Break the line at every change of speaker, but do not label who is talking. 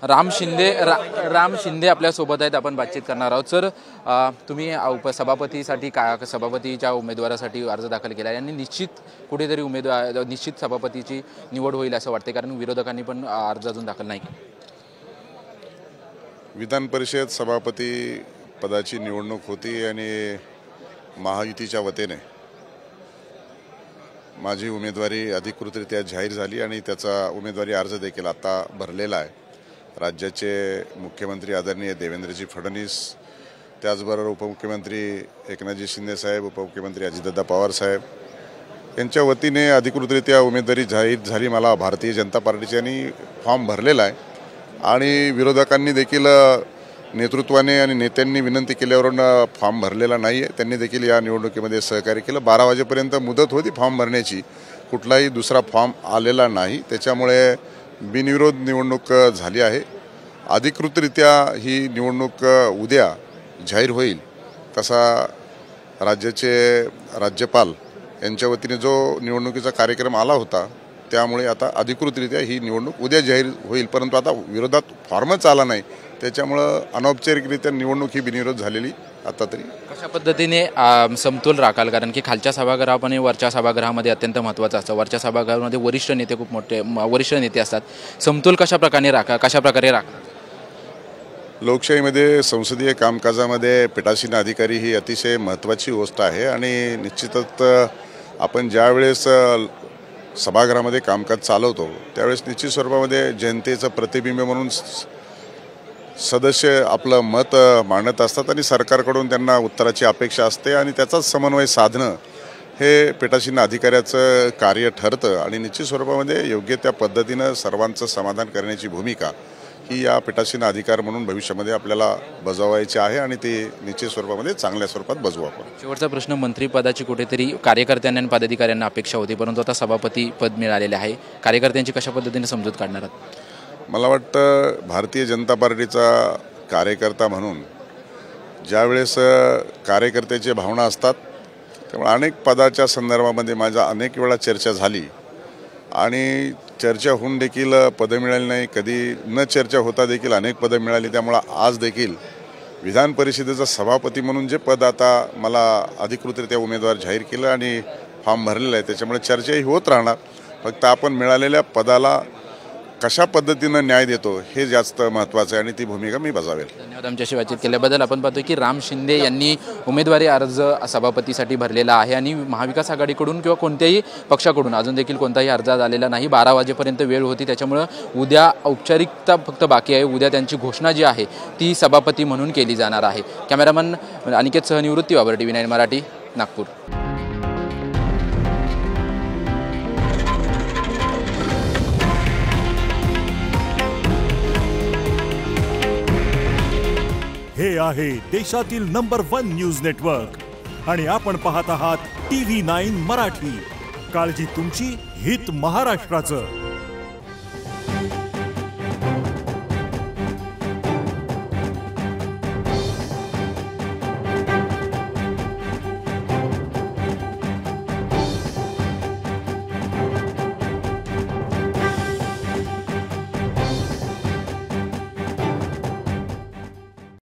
राम शिंदे आपल्या सोबत आहेत, आपण बातचीत करणार आहोत। सर, तुम्ही उपसभापतीसाठी सभापतीच्या उमेदवारासाठी अर्ज दाखल केला आणि निश्चित कुठेतरी निश्चित सभापतीची निवड होईल असं वाटते, कारण विरोधकांनी पण अर्ज अजून दाखल नाही।
विधान परिषद सभापती पदाची निवडणूक होती आणि महायुतीच्या वतीने माझी उमेदवारी अधिकृतरित्या जाहीर झाली आणि त्याचा उमेदवारी अर्ज देखील आता भरलेला आहे। राज्याचे मुख्यमंत्री आदरणीय देवेंद्रजी फडणवीस, त्याचबरोबर उपमुख्यमंत्री एकनाथजी शिंदे साहेब, उपमुख्यमंत्री अजितदादा पवार साहेब यांच्या वतीने अधिकृतरित्या उमेदवारी जाहीर झाली। मला भारतीय जनता पार्टीने फॉर्म भरलेला आहे आणि विरोधकांनी देखील नेतृत्वाने आणि नेत्यांनी विनंती केल्यावरून फॉर्म भरलेला नाही आहे। त्यांनी देखील या निवडणुकीमध्ये सहकार्य केलं। 12 वाजेपर्यंत मुदत होती फॉर्म भरण्याची, कुठलाही दुसरा फॉर्म आलेला नाही, त्याच्यामुळे बिनविरोध निवडणूक झाली आहे। अधिकृतरित्या ही निवडणूक उद्या जाहीर होईल तसा राज्याचे राज्यपाल यांच्या वतीने जो निवडणुकीचा कार्यक्रम आला होता, त्यामुळे आता अधिकृतरित्या ही निवडणूक उद्या जाहीर होईल। परंतु आता विरोधात फॉर्मच आला नाही, त्याच्यामुळे अनौपचारिकरित्या निवडणूक ही बिनविरोध झालेली आता तरी।
कशा पद्धतीने समतोल राखाल, कारण की खालच्या सभागृहात आणि वरच्या सभागृहामध्ये अत्यंत महत्त्वाचं असतं। वरच्या सभागृहामध्ये वरिष्ठ नेते खूप मोठे वरिष्ठ नेते असतात, समतोल कशा प्रकारे राखा?
लोकशाहीमध्ये संसदीय कामकाजामध्ये पीठासीन अधिकारी ही अतिशय महत्त्वाची गोष्ट आहे आणि निश्चितच आपण ज्यावेळेस सभागृहामध्ये कामकाज चालवतो त्यावेळेस निश्चित स्वरूपामध्ये जनतेचं प्रतिबिंब म्हणून सदस्य आपलं मत मांडत असतात आणि सरकारकडून त्यांना उत्तराची अपेक्षा असते आणि त्याचाच समन्वय साधणं हे पीठासीन अधिकाऱ्याचं कार्य ठरतं आणि निश्चित स्वरूपामध्ये योग्य त्या पद्धतीनं सर्वांचं समाधान करण्याची भूमिका ही या पीठासीन अधिकार म्हणून भविष्यामध्ये आपल्याला बजावायची आहे आणि ते निश्चित स्वरूपामध्ये चांगल्या स्वरूपात बजवू आपण।
शेवटचा प्रश्न, मंत्रिपदाची कुठेतरी कार्यकर्त्यांना आणि पदाधिकाऱ्यांना अपेक्षा होती, परंतु आता सभापती पद मिळालेले आहे, कार्यकर्त्यांची कशा पद्धतीने समजूत काढणार आहात?
मला वाटतं भारतीय जनता पार्टीचा कार्यकर्ता म्हणून ज्यावेळेस कार्यकर्त्याची भावना असतात त्यामुळे अनेक पदाच्या संदर्भामध्ये माझ्या अनेक वेळा चर्चा झाली आणि चर्चा होऊन देखील पदं मिळाली नाही, कधी न चर्चा होता देखील अनेक पदं मिळाली। त्यामुळे आज देखील विधान परिषदेचा सभापती म्हणून जे पद आता मला अधिकृतरित्या उमेदवार जाहीर केलं आणि फॉर्म भरलेला आहे, त्याच्यामुळे चर्चाही होत राहणार। फक्त आपण मिळालेल्या पदाला कशा पद्धतीनं न्याय देतो हे जास्त महत्त्वाचं आहे आणि ती भूमिका मी बजावेल।
धन्यवाद आमच्याशी बातचीत केल्याबद्दल। आपण पाहतो की राम शिंदे यांनी उमेदवारी अर्ज सभापतीसाठी भरलेला आहे आणि महाविकास आघाडीकडून किंवा कोणत्याही पक्षाकडून अजून देखील कोणताही अर्ज आलेला नाही। 12 वाजेपर्यंत वेळ होती, त्याच्यामुळे उद्या औपचारिकता फक्त बाकी आहे। उद्या त्यांची घोषणा जी आहे ती सभापती म्हणून केली जाणार आहे। कॅमेरामन अनिकेत सह निवृत्ती वाबर, TV9 मराठी, नागपूर।
हे आहे देशातील नंबर 1 न्यूज नेटवर्क आणि आपण पाहत आहात TV9 मराठी। काळजी तुमची, हित महाराष्ट्राचं।